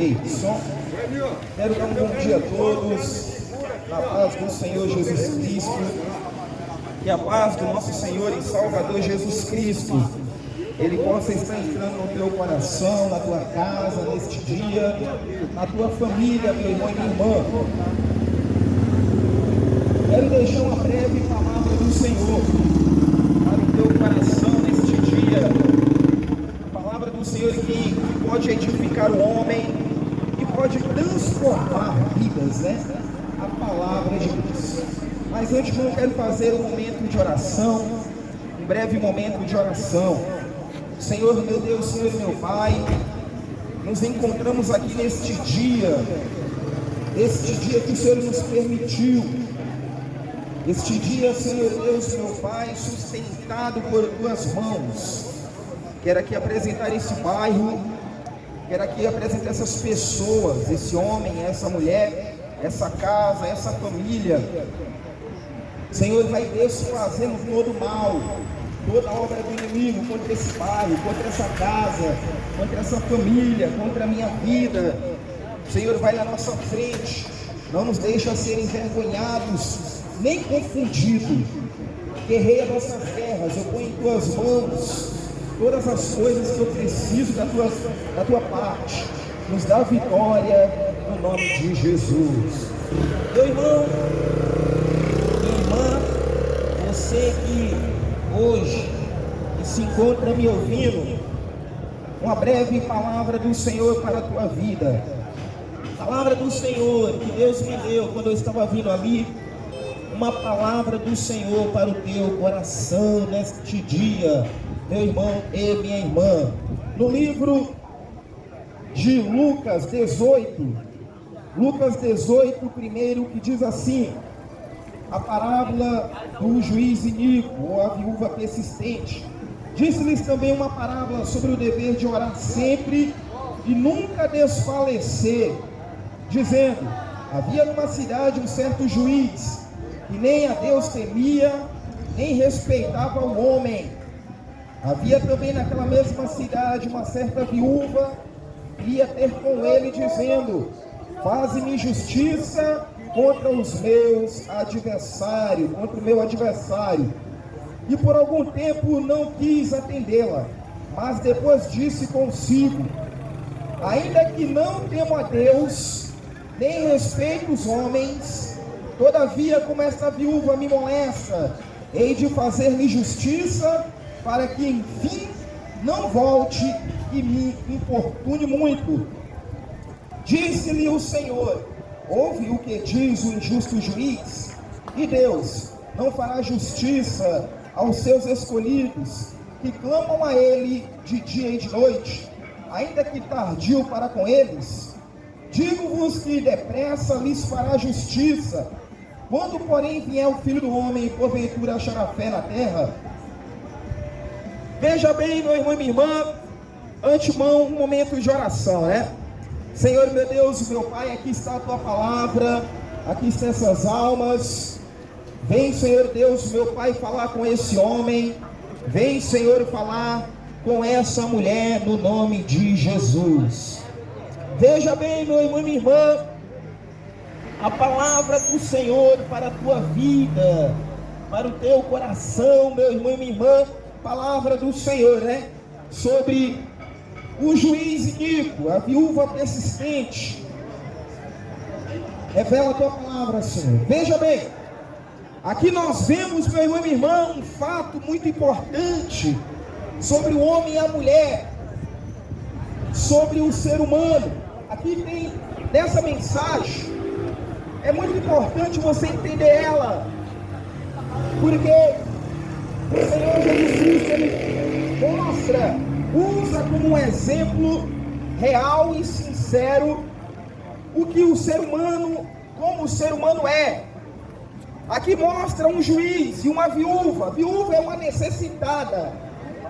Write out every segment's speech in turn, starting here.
Ei, som. Quero dar um bom dia a todos, na paz do Senhor Jesus Cristo, que a paz do nosso Senhor e Salvador Jesus Cristo, Ele possa estar entrando no teu coração, na tua casa, neste dia, na tua família, meu irmão e minha irmã. Quero deixar uma breve palavra do Senhor para o teu coração neste dia. A palavra do Senhor que pode edificar o homem, que pode transformar vidas, né? A palavra de Deus. Mas antes eu quero fazer um momento de oração, um breve momento de oração. Senhor meu Deus, Senhor meu Pai, nos encontramos aqui neste dia que o Senhor nos permitiu. Este dia, Senhor Deus, meu Pai, sustentado por tuas mãos. Quero aqui apresentar esse bairro, quero aqui apresentar essas pessoas, esse homem, essa mulher, essa casa, essa família. Senhor, vai desfazendo todo mal, toda obra do inimigo contra esse bairro, contra essa casa, contra essa família, contra a minha vida. Senhor, vai na nossa frente, não nos deixa ser envergonhados, nem confundido. Guerreia nossas guerras, eu ponho em tuas mãos todas as coisas que eu preciso da tua parte. Nos dá vitória no nome de Jesus. Meu irmão, minha irmã, você que hoje que se encontra me ouvindo, uma breve palavra do Senhor para a tua vida. Palavra do Senhor que Deus me deu quando eu estava vindo ali. Uma palavra do Senhor para o teu coração neste dia, meu irmão e minha irmã. No livro de Lucas 18, primeiro, que diz assim: a parábola do juiz iníquo, ou a viúva persistente. Disse-lhes também uma parábola sobre o dever de orar sempre e nunca desfalecer, dizendo: havia numa cidade um certo juiz, que nem a Deus temia, nem respeitava o homem. Havia também naquela mesma cidade uma certa viúva, que ia ter com ele, dizendo: faze-me justiça contra os meus adversários, contra o meu adversário. E por algum tempo não quis atendê-la, mas depois disse consigo: ainda que não temo a Deus, nem respeito os homens, todavia, como esta viúva me molesta, hei de fazer-lhe justiça, para que enfim não volte e me importune muito. Disse-lhe o Senhor: ouve o que diz o injusto juiz? E Deus não fará justiça aos seus escolhidos, que clamam a ele de dia e de noite, ainda que tardio para com eles? Digo-vos que depressa lhes fará justiça. Quando, porém, vier o Filho do Homem, e porventura achará fé na terra? Veja bem, meu irmão e minha irmã, antemão, um momento de oração, né? Senhor, meu Deus, meu Pai, aqui está a tua palavra, aqui estão essas almas. Vem, Senhor Deus, meu Pai, falar com esse homem. Vem, Senhor, falar com essa mulher, no nome de Jesus. Veja bem, meu irmão e minha irmã, a palavra do Senhor para a tua vida, para o teu coração, meu irmão e minha irmã. Palavra do Senhor, né? Sobre o juiz iníquo, a viúva persistente. Revela a tua palavra, Senhor. Veja bem, aqui nós vemos, meu irmão e minha irmã, um fato muito importante sobre o homem e a mulher, sobre o ser humano. Aqui tem, nessa mensagem, é muito importante você entender ela, porque o Senhor Jesus Cristo, Ele usa como um exemplo real e sincero o que o ser humano, como o ser humano é. Aqui mostra um juiz e uma viúva. A viúva é uma necessitada,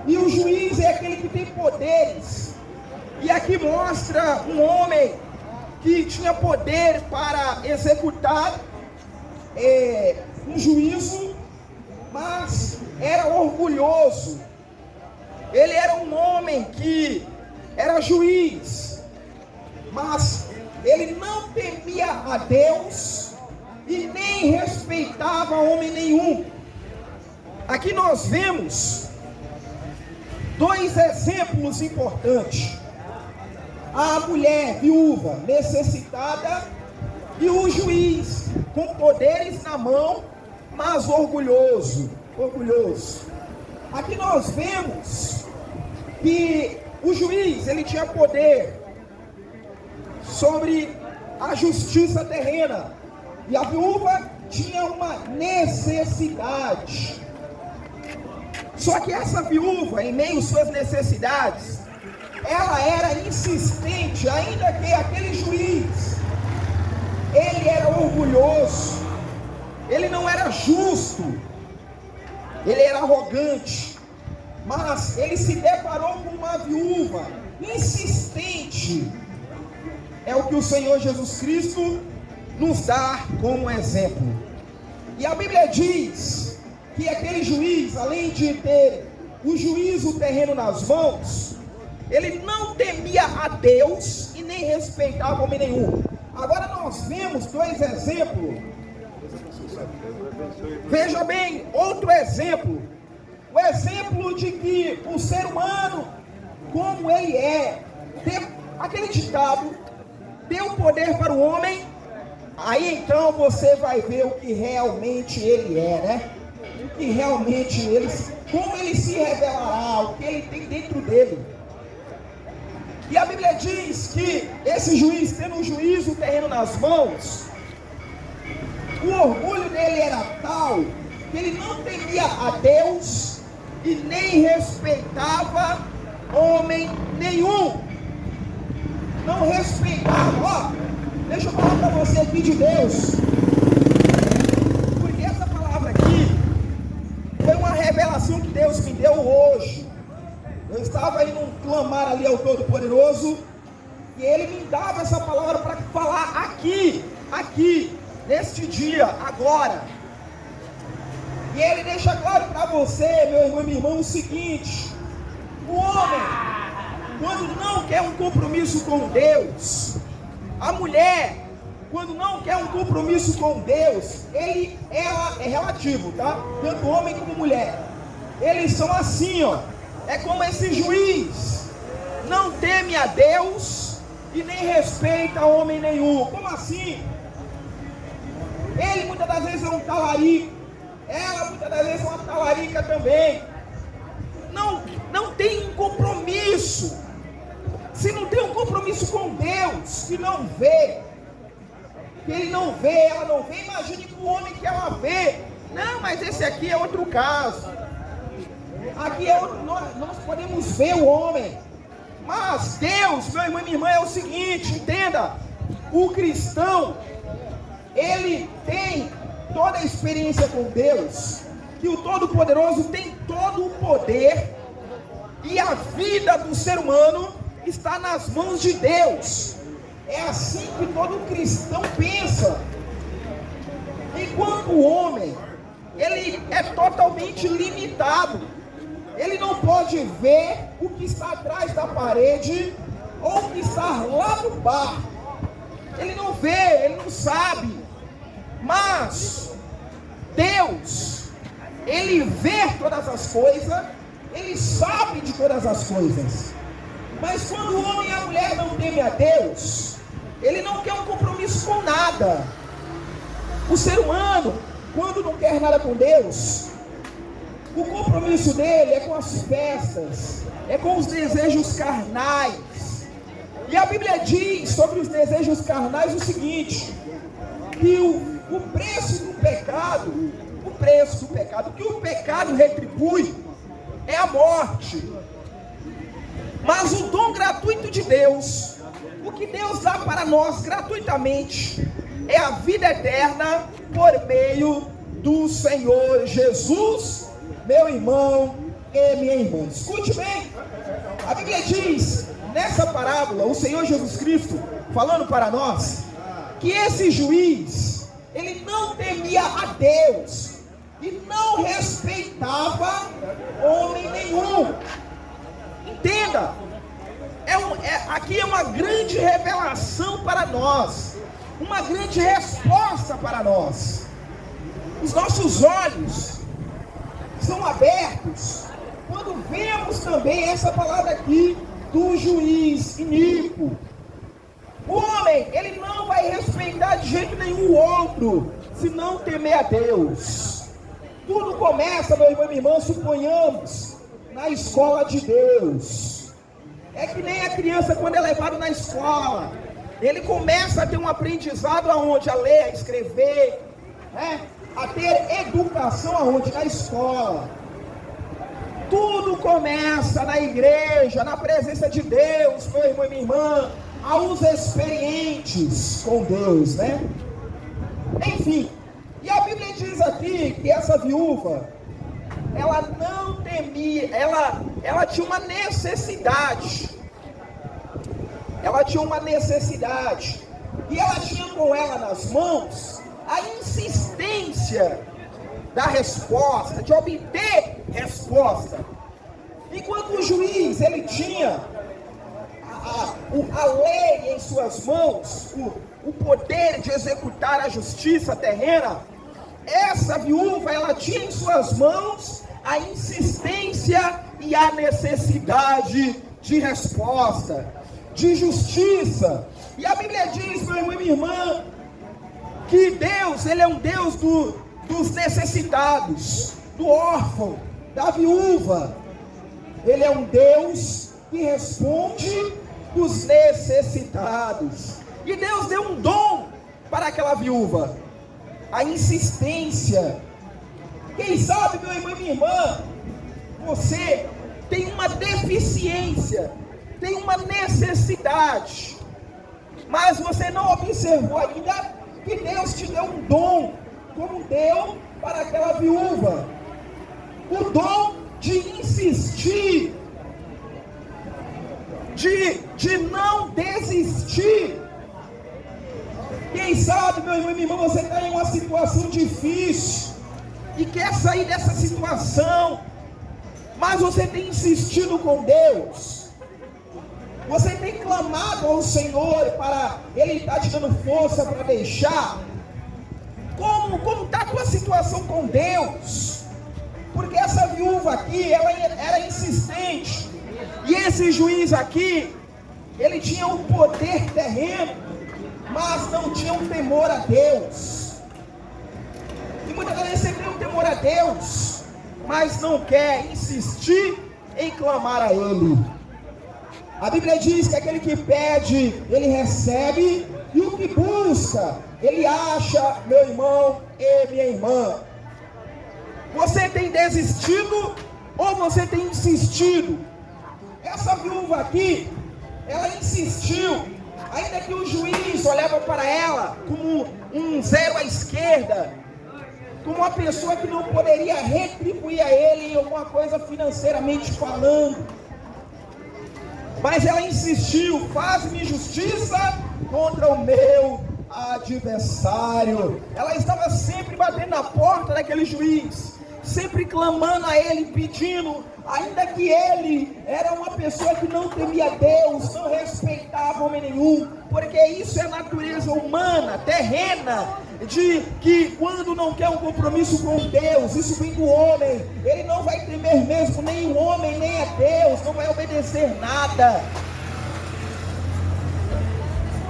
e o juiz é aquele que tem poderes. E aqui mostra um homem que tinha poder para executar um juízo, mas era orgulhoso. Ele era um homem que era juiz, mas ele não temia a Deus e nem respeitava homem nenhum. Aqui nós vemos dois exemplos importantes: a mulher viúva necessitada e o juiz com poderes na mão, mas orgulhoso. Aqui nós vemos que o juiz, ele tinha poder sobre a justiça terrena, e a viúva tinha uma necessidade. Só que essa viúva, em meio às suas necessidades, ela era insistente, ainda que aquele juiz, ele era orgulhoso, ele não era justo, ele era arrogante, mas ele se deparou com uma viúva insistente. É o que o Senhor Jesus Cristo nos dá como exemplo. E a Bíblia diz que aquele juiz, além de ter o juízo terreno nas mãos, ele não temia a Deus e nem respeitava homem nenhum. Agora nós vemos dois exemplos. Veja bem, outro exemplo. O exemplo de que o ser humano, como ele é, aquele ditado, deu poder para o homem, aí então você vai ver o que realmente ele é, né? O que realmente ele, como ele se revelará, o que ele tem dentro dele. E a Bíblia diz que esse juiz, tendo o juízo terreno nas mãos, o orgulho dele era tal que ele não temia a Deus e nem respeitava homem nenhum. Não respeitava. Ó, deixa eu falar para você aqui de Deus, porque essa palavra aqui foi uma revelação que Deus me deu hoje. Eu estava indo clamar ali ao Todo-Poderoso, e Ele me dava essa palavra para falar aqui, neste dia, agora. E Ele deixa claro para você, meu irmão e minha irmã, o seguinte: o homem, quando não quer um compromisso com Deus, a mulher, quando não quer um compromisso com Deus, ela é relativo, tá? Tanto homem como mulher, eles são assim, ó. É como esse juiz, não teme a Deus e nem respeita homem nenhum. Como assim? Ele muitas das vezes é um talarico, ela muitas das vezes é uma talarica também. Não tem um compromisso. Se não tem um compromisso com Deus, que não vê, que ele não vê, ela não vê, imagine com o homem que ela vê. Não, mas esse aqui é outro caso. Aqui é outro, nós podemos ver o homem, mas Deus, meu irmão e minha irmã, é o seguinte, entenda: o cristão, ele tem toda a experiência com Deus, que o Todo-Poderoso tem todo o poder, e a vida do ser humano está nas mãos de Deus. É assim que todo cristão pensa. Enquanto o homem, ele é totalmente limitado. Ele não pode ver o que está atrás da parede ou o que está lá no bar. Ele não vê, ele não sabe. Mas Deus, Ele vê todas as coisas, Ele sabe de todas as coisas. Mas quando o homem e a mulher não temem a Deus, ele não quer um compromisso com nada. O ser humano, quando não quer nada com Deus, o compromisso dele é com as festas, é com os desejos carnais. E a Bíblia diz sobre os desejos carnais o seguinte: que o preço do pecado, que o pecado retribui é a morte. Mas o dom gratuito de Deus, o que Deus dá para nós gratuitamente, é a vida eterna por meio do Senhor Jesus. Meu irmão e minha irmã, escute bem. A Bíblia diz, nessa parábola, o Senhor Jesus Cristo, falando para nós, que esse juiz, ele não temia a Deus e não respeitava homem nenhum. Entenda, Aqui é uma grande revelação para nós, uma grande resposta para nós. Os nossos olhos são abertos quando vemos também essa palavra aqui do juiz iníquo. O homem, ele não vai respeitar de jeito nenhum o outro, se não temer a Deus. Tudo começa, meu irmão e minha irmã, suponhamos, na escola de Deus. É que nem a criança quando é levado na escola. Ele começa a ter um aprendizado aonde? A ler, a escrever, né? A ter educação aonde? Na escola. Tudo começa na igreja, na presença de Deus, meu irmão e minha irmã, aos experientes com Deus, né? Enfim, e a Bíblia diz aqui que essa viúva, ela não temia, ela tinha uma necessidade. Ela tinha uma necessidade. E ela tinha com ela nas mãos a insistência da resposta, de obter resposta. Enquanto o juiz, ele tinha a lei em suas mãos, o poder de executar a justiça terrena, essa viúva, ela tinha em suas mãos a insistência e a necessidade de resposta, de justiça. E a Bíblia diz, meu irmão e minha irmã, que Deus, ele é um Deus dos necessitados, do órfão, da viúva. Ele é um Deus que responde dos necessitados. E Deus deu um dom para aquela viúva, a insistência. Quem sabe, meu irmão e minha irmã, você tem uma deficiência, tem uma necessidade, mas você não observou ainda que Deus te deu um dom, como deu para aquela viúva, o dom de insistir, de não desistir. Quem sabe, meu irmão e minha irmã, você está em uma situação difícil e quer sair dessa situação, mas você tem insistido com Deus, você tem clamado ao Senhor para Ele estar te dando força para deixar. Como está a tua situação com Deus? Porque essa viúva aqui, ela era insistente, e esse juiz aqui, ele tinha um poder terreno, mas não tinha um temor a Deus. E muitas vezes você tem um temor a Deus, mas não quer insistir em clamar a Ele. A Bíblia diz que aquele que pede, ele recebe, e o que busca, ele acha, meu irmão e minha irmã. Você tem desistido ou você tem insistido? Essa viúva aqui, ela insistiu, ainda que o juiz olhava para ela como um zero à esquerda, como uma pessoa que não poderia retribuir a ele em alguma coisa financeiramente falando. Mas ela insistiu: faz-me justiça contra o meu adversário. Ela estava sempre batendo na porta daquele juiz, sempre clamando a ele, pedindo, ainda que ele era uma pessoa que não temia Deus, não respeitava homem nenhum, porque isso é natureza humana, terrena, de que quando não quer um compromisso com Deus, isso vem do homem, ele não vai temer mesmo nem o homem, nem a Deus, não vai obedecer nada.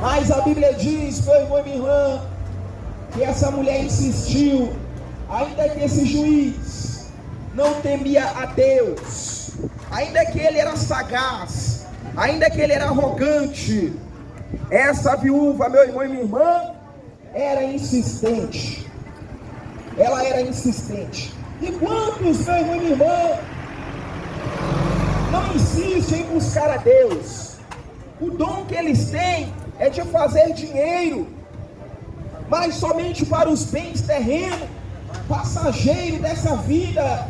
Mas a Bíblia diz, meu irmão e minha irmã, que essa mulher insistiu, ainda que esse juiz não temia a Deus, ainda que ele era sagaz, ainda que ele era arrogante, essa viúva, meu irmão e minha irmã, era insistente. Ela era insistente. E quantos, meu irmão e minha irmã, não insistem em buscar a Deus? O dom que eles têm é de fazer dinheiro, mas somente para os bens terrenos, passageiro dessa vida.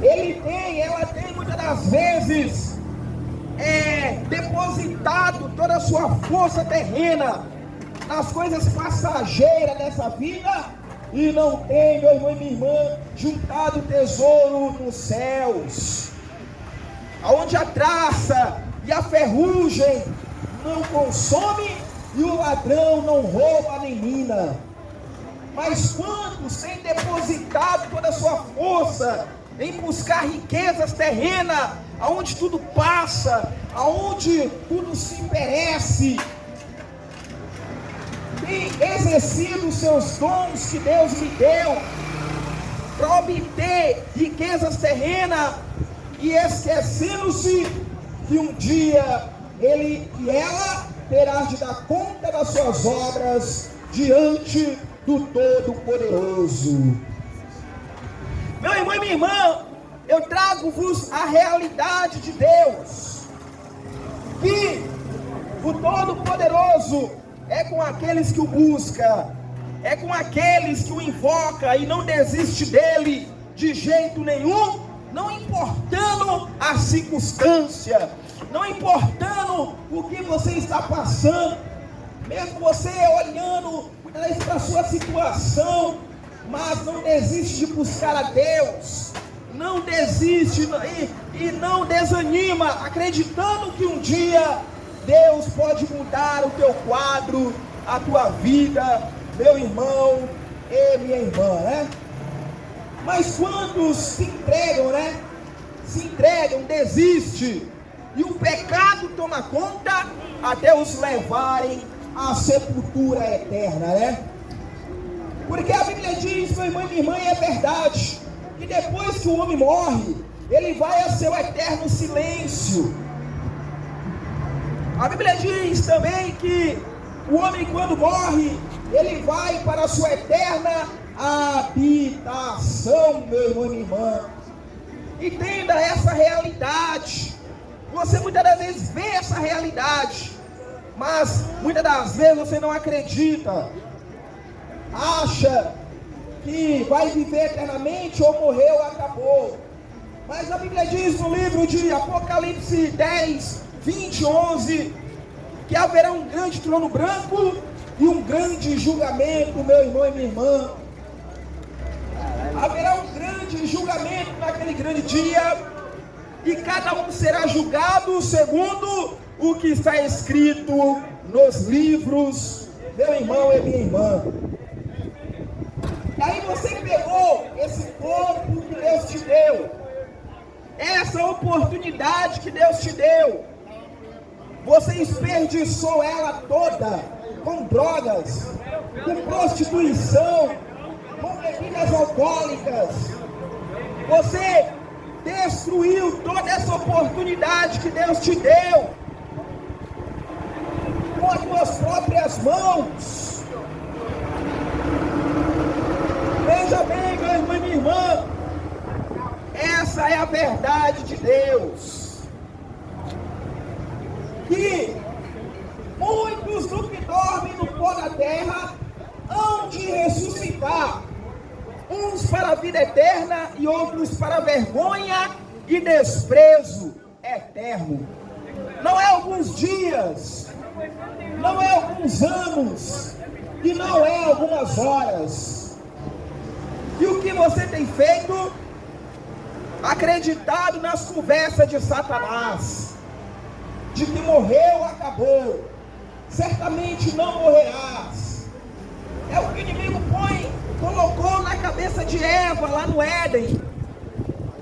Ela tem muitas das vezes depositado toda a sua força terrena nas coisas passageiras dessa vida, e não tem, meu irmão e minha irmã, juntado tesouro nos céus, aonde a traça e a ferrugem não consome, e o ladrão não rouba nem mina. Mas quantos têm depositado toda a sua força em buscar riquezas terrenas, aonde tudo passa, aonde tudo se perece, tem exercido os seus dons que Deus lhe deu para obter riquezas terrenas, e esquecendo-se que um dia ele e ela terá de dar conta das suas obras diante do Todo-Poderoso. Meu irmão e minha irmã, eu trago-vos a realidade de Deus, que o Todo-Poderoso é com aqueles que o buscam, é com aqueles que o invocam e não desiste dele de jeito nenhum, não importando a circunstância, não importando o que você está passando, mesmo você olhando para a sua situação, mas não desiste de buscar a Deus, não desiste e não desanima, acreditando que um dia Deus pode mudar o teu quadro, a tua vida, meu irmão e minha irmã, né? Mas quantos se entregam, né? Se entregam, desistem, e o pecado toma conta até os levarem à sepultura eterna, né? Porque a Bíblia diz, meu irmão e minha irmã, e é verdade, que depois que o homem morre, ele vai a seu eterno silêncio. A Bíblia diz também que o homem, quando morre, ele vai para a sua eterna habitação, meu irmão e minha irmã. Entenda essa realidade. Você muitas das vezes vê essa realidade, mas muitas das vezes você não acredita. Acha que vai viver eternamente, ou morreu, acabou. Mas a Bíblia diz no livro de Apocalipse 10, 20, 11, que haverá um grande trono branco e um grande julgamento, meu irmão e minha irmã. Haverá um grande julgamento naquele grande dia, e cada um será julgado segundo o que está escrito nos livros, meu irmão e minha irmã. E aí você pegou esse corpo que Deus te deu, essa oportunidade que Deus te deu, você desperdiçou ela toda com drogas, com prostituição, com bebidas alcoólicas. Você destruiu toda essa oportunidade que Deus te deu com as tuas próprias mãos. Veja bem, meu irmão e minha irmã, essa é a verdade de Deus, que muitos do que dormem no pó da terra hão de ressuscitar, uns para a vida eterna e outros para a vergonha e desprezo eterno. Não é alguns dias, não é alguns anos, e não é algumas horas. E o que você tem feito? Acreditado nas conversas de Satanás, de que morreu, acabou, certamente não morrerás. É o que o inimigo colocou na cabeça de Eva lá no Éden.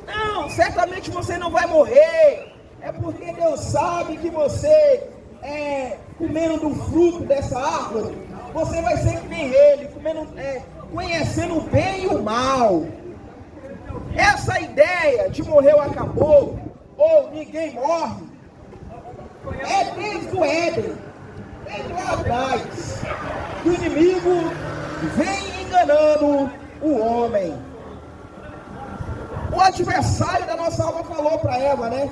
Não, certamente você não vai morrer, é porque Deus sabe que você, comendo do fruto dessa árvore, você vai ser que nem ele, conhecendo o bem e o mal. Essa ideia de morreu, acabou, ou ninguém morre, é desde o Éden, desde lá atrás, que o inimigo vem enganando o homem. O adversário da nossa alma falou para Eva, né?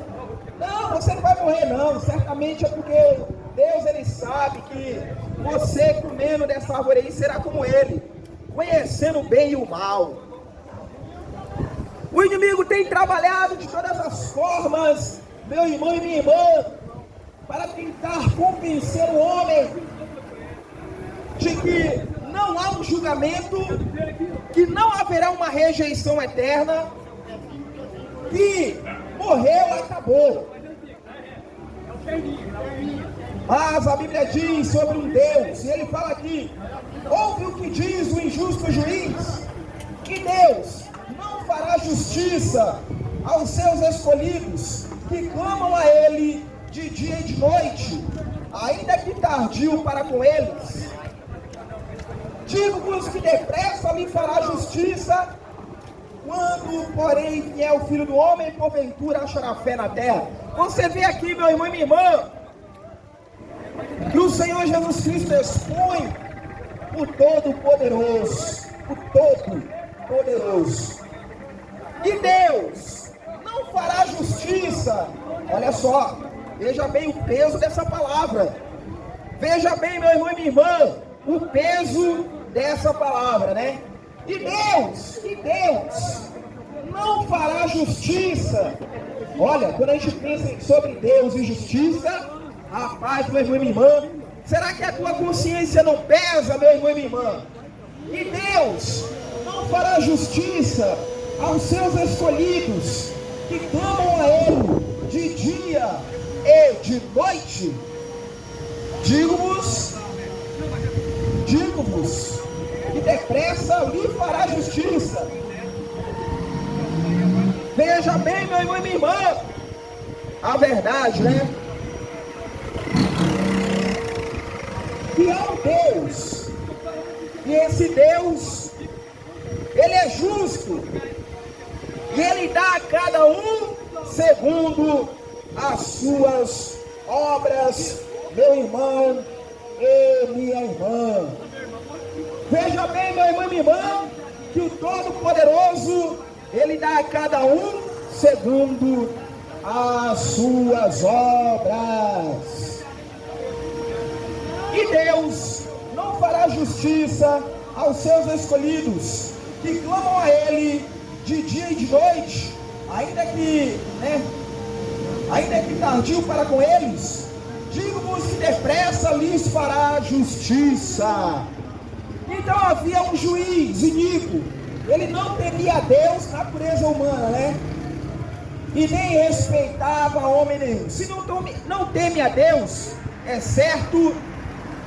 Não, você não vai morrer não, certamente é porque Deus, ele sabe que você comendo dessa árvore aí será como ele, conhecendo o bem e o mal. O inimigo tem trabalhado de todas as formas, meu irmão e minha irmã, para tentar convencer o homem de que não há um julgamento, que não haverá uma rejeição eterna, que morreu, acabou. Mas a Bíblia diz sobre um Deus, e ele fala aqui: ouve o que diz o injusto juiz, que Deus não fará justiça aos seus escolhidos, que clamam a ele de dia e de noite, ainda que tardio para com eles. Digo-vos que depressa lhe fará justiça. Quando, porém, vier o Filho do Homem, porventura achará fé na terra. Você vê aqui, meu irmão e minha irmã, que o Senhor Jesus Cristo expõe o Todo-Poderoso, o Todo-Poderoso. E Deus não fará justiça. Olha só, veja bem o peso dessa palavra. Veja bem, meu irmão e minha irmã, o peso dessa palavra, né? E Deus não fará justiça. Olha, quando a gente pensa sobre Deus e justiça, rapaz, meu irmão e minha irmã, será que a tua consciência não pesa, meu irmão e minha irmã? E Deus não fará justiça aos seus escolhidos, que clamam a Ele de dia e de noite. Digo-vos, que depressa lhe fará justiça. Veja bem, meu irmão e minha irmã, a verdade, né? Que há um Deus, e esse Deus, Ele é justo, e Ele dá a cada um segundo as suas obras, meu irmão e minha irmã. Veja bem, meu irmão e minha irmã, que o Todo-Poderoso, Ele dá a cada um segundo as suas obras. E Deus não fará justiça aos seus escolhidos, que clamam a Ele de dia e de noite, ainda que tardio para com eles. Digo-vos que depressa lhes fará justiça. Então havia um juiz iníquo, ele não temia a Deus, natureza humana, né? E nem respeitava homem nenhum. Se não teme a Deus, é certo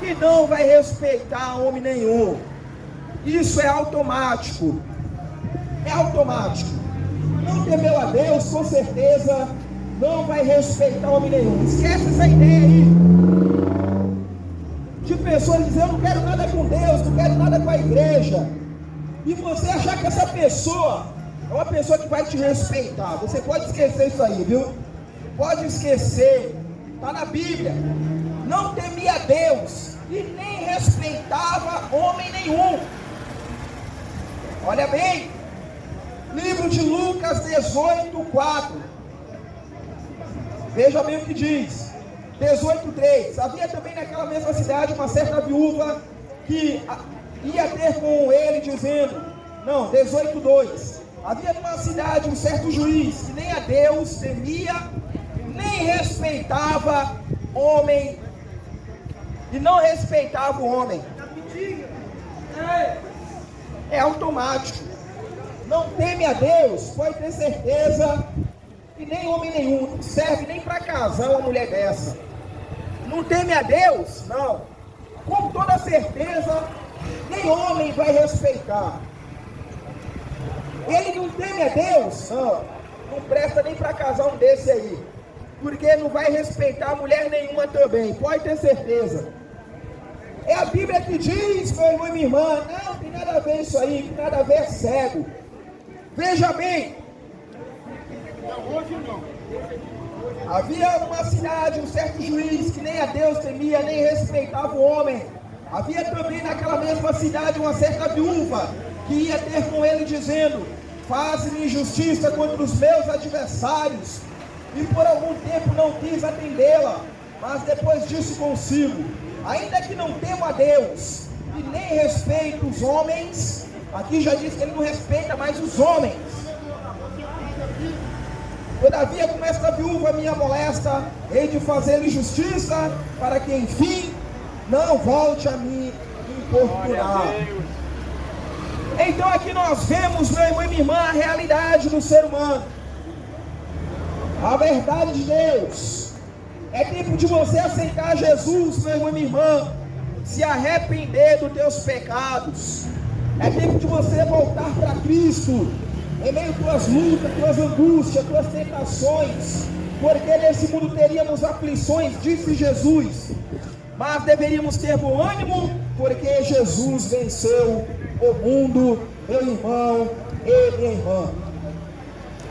que não vai respeitar homem nenhum. Isso é automático. É automático. Não temeu a Deus, com certeza não vai respeitar homem nenhum. Esquece essa ideia aí de pessoas dizendo: eu não quero nada com Deus, não quero nada com a igreja. E você achar que essa pessoa é uma pessoa que vai te respeitar. Você pode esquecer isso aí, viu? Pode esquecer. Está na Bíblia. Não temia a Deus e nem respeitava homem nenhum. Olha bem, livro de Lucas 18:4. Veja bem o que diz. 18:3. Havia também naquela mesma cidade uma certa viúva que ia ter com ele, dizendo... Não, 18:2. Havia numa cidade um certo juiz que nem a Deus temia, nem respeitava homem, e não respeitava o homem. É automático. Não teme a Deus, pode ter certeza, e nem homem nenhum, não serve nem para casar uma mulher dessa. Não teme a Deus? Não. Com toda certeza, nem homem vai respeitar. Ele não teme a Deus? Não presta nem para casar um desse aí, porque não vai respeitar mulher nenhuma também, pode ter certeza. É a Bíblia que diz, meu irmão e minha irmã, não tem nada a ver isso aí, tem nada a ver, é cego. Veja bem, havia uma cidade, um certo juiz que nem a Deus temia, nem respeitava o homem. Havia também naquela mesma cidade uma certa viúva que ia ter com ele, dizendo: faze-me justiça contra os meus adversários. E por algum tempo não quis atendê-la, mas depois disse consigo: ainda que não temo a Deus e nem respeito os homens. Aqui já diz que ele não respeita mais os homens. Todavia, como esta viúva minha molesta, hei de fazer-lhe justiça, para que enfim não volte a me importunar. Então aqui nós vemos, meu irmão e minha irmã, a realidade do ser humano. A verdade de Deus É tempo de você aceitar Jesus, meu irmão e minha irmã, se arrepender dos teus pecados. É tempo de você voltar para Cristo, em meio às tuas lutas, tuas angústias, tuas tentações, porque nesse mundo teríamos aflições, disse Jesus, mas deveríamos ter bom ânimo, porque Jesus venceu o mundo, meu irmão e minha irmã.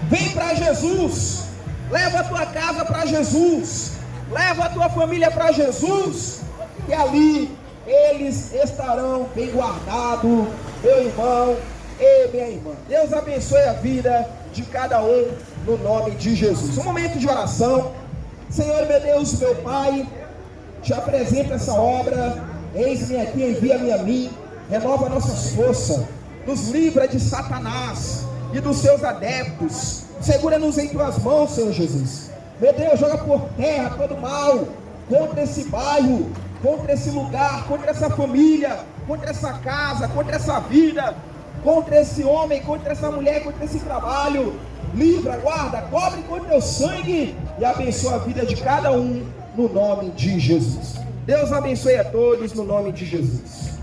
Vem para Jesus, leva a tua casa para Jesus, leva a tua família para Jesus, e ali eles estarão bem guardados, meu irmão e minha irmã. Deus abençoe a vida de cada um, no nome de Jesus. Um momento de oração. Senhor, meu Deus, meu Pai, te apresento essa obra. Eis-me aqui, envia-me a mim, renova nossas forças, nos livra de Satanás e dos seus adeptos, segura-nos em tuas mãos, Senhor Jesus. Meu Deus, joga por terra todo mal contra esse bairro, contra esse lugar, contra essa família, contra essa casa, contra essa vida, contra esse homem, contra essa mulher, contra esse trabalho. Livra, guarda, cobre com teu sangue e abençoa a vida de cada um, no nome de Jesus. Deus abençoe a todos, no nome de Jesus.